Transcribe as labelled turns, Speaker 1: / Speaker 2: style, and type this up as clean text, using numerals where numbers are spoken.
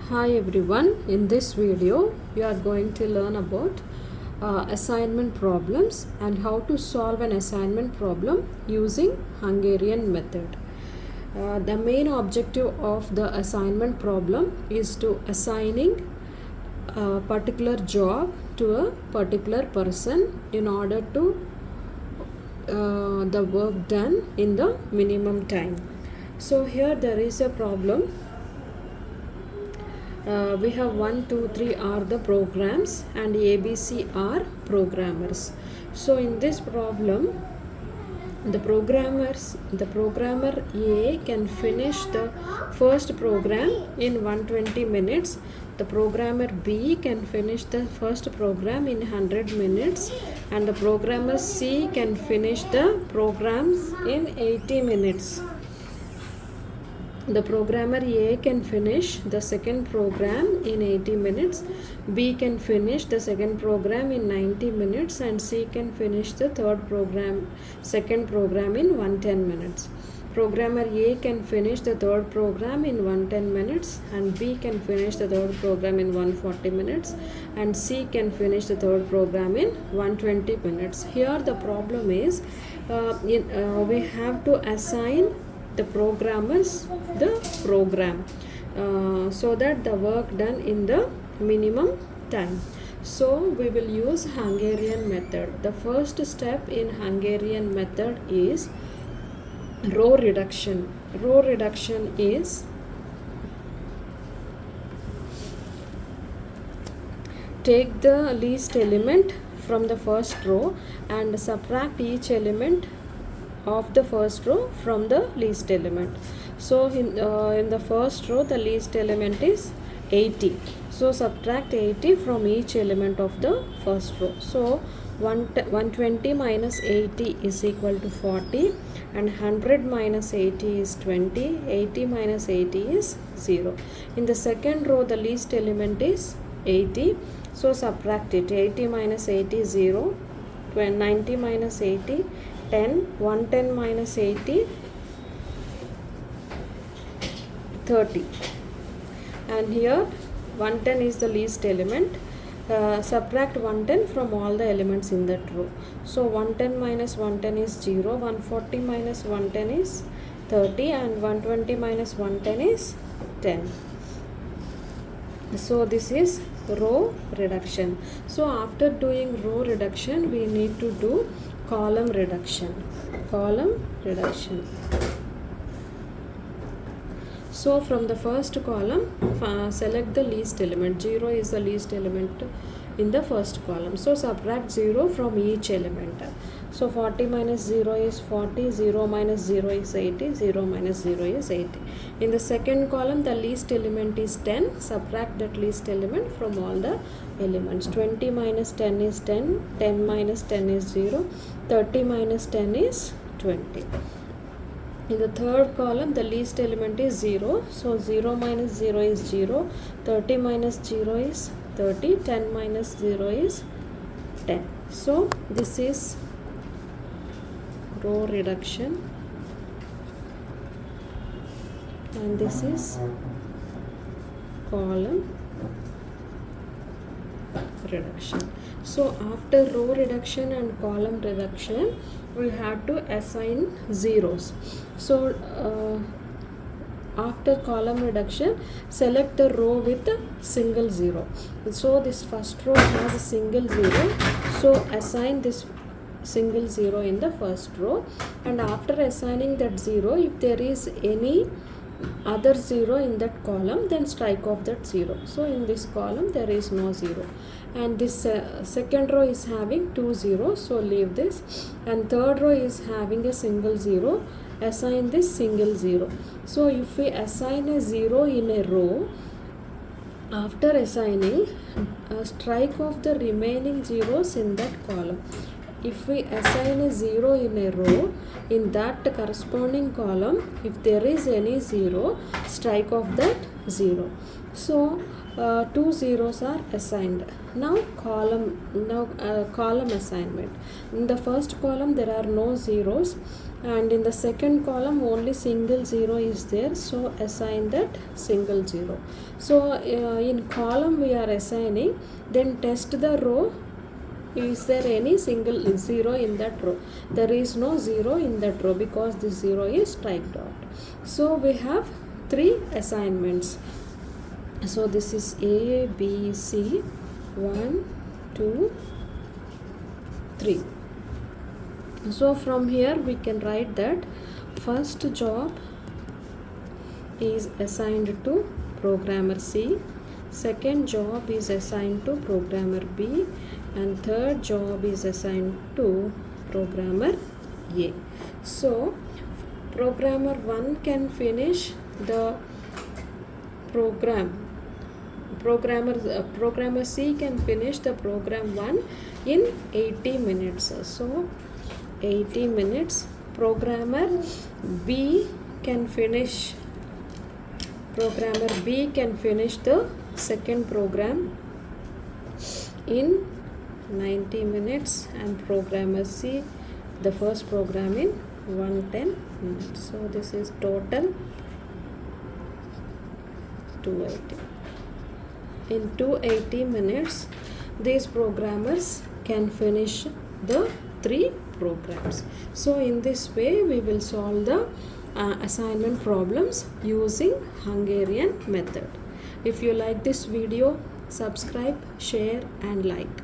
Speaker 1: Hi everyone, in this video we are going to learn about assignment problems and how to solve an assignment problem using Hungarian method. The main objective of the assignment problem is to assigning a particular job to a particular person in order to the work done in the minimum time. So here there is a problem. We have 1, 2, 3 are the programs and ABC are programmers. So in this problem, the programmer A can finish the first program in 120 minutes. The programmer B can finish the first program in 100 minutes, and the programmer C can finish the programs in 80 minutes. The programmer A can finish the second program in 80 minutes, B can finish the second program in 90 minutes, and C can finish the second program in 110 minutes. Programmer A can finish the third program in 110 minutes, and B can finish the third program in 140 minutes, and C can finish the third program in 120 minutes. Here the problem is we have to assign the programmers the program so that the work done in the minimum time. So we will use Hungarian method. The first step in Hungarian method is row reduction. Row reduction is take the least element from the first row and subtract each element of the first row from the least element. So in the first row the least element is 80. So subtract 80 from each element of the first row. So 120 minus 80 is equal to 40, and 100 minus 80 is 20. 80 minus 80 is 0. In the second row the least element is 80. So subtract it. 80 minus 80 is 0. 90 minus 80 10. 110 minus 80 30. And here 110 is the least element. Subtract 110 from all the elements in that row. So 110 minus 110 is 0. 140 minus 110 is 30, and 120 minus 110 is 10. So this is row reduction. So after doing row reduction we need to do column reduction. So from the first column select the least element. 0 is the least element in the first column. So subtract 0 from each element. So 40 minus 0 is 40, 0 minus 0 is 80, 0 minus 0 is 80. In the second column the least element is 10. Subtract that least element from all the elements. 20 minus 10 is 10, 10 minus 10 is 0, 30 minus 10 is 20. In the third column the least element is 0. So 0 minus 0 is 0, 30 minus 0 is 30, 10 minus 0 is 10. So this is row reduction, and this is column reduction. So after row reduction and column reduction we have to assign zeros. So after column reduction select the row with a single zero. So this first row has a single zero, so assign this single zero in the first row, and after assigning that zero, if there is any other zero in that column then strike off that zero. So in this column there is no zero, and this second row is having 2 zeros, so leave this, and third row is having a single zero, assign this single zero. So if we assign a zero in a row, after assigning strike off the remaining zeros in that column. If we assign a 0 in a row, in that corresponding column if there is any 0, strike off that 0. So 2 zeros are assigned. Now column assignment. In the first column there are no zeros, and in the second column only single zero is there, so assign that single zero. So in column we are assigning, then test the row, is there any single zero in that row? There is no zero in that row because this zero is striked out. So we have 3 assignments. So this is A, B, C, 1, 2, 3. So from here we can write that first job is assigned to programmer C, second job is assigned to programmer B, and third job is assigned to programmer A. So programmer 1 can finish the program, programmer C can finish the program 1 in 80 minutes. So 80 minutes. Programmer B can finish the second program in 90 minutes, and programmer C the first program in 110 minutes. So this is total 280. In 280 minutes these programmers can finish the 3 programs. So in this way we will solve the assignment problems using Hungarian method. If you like this video, subscribe, share and like.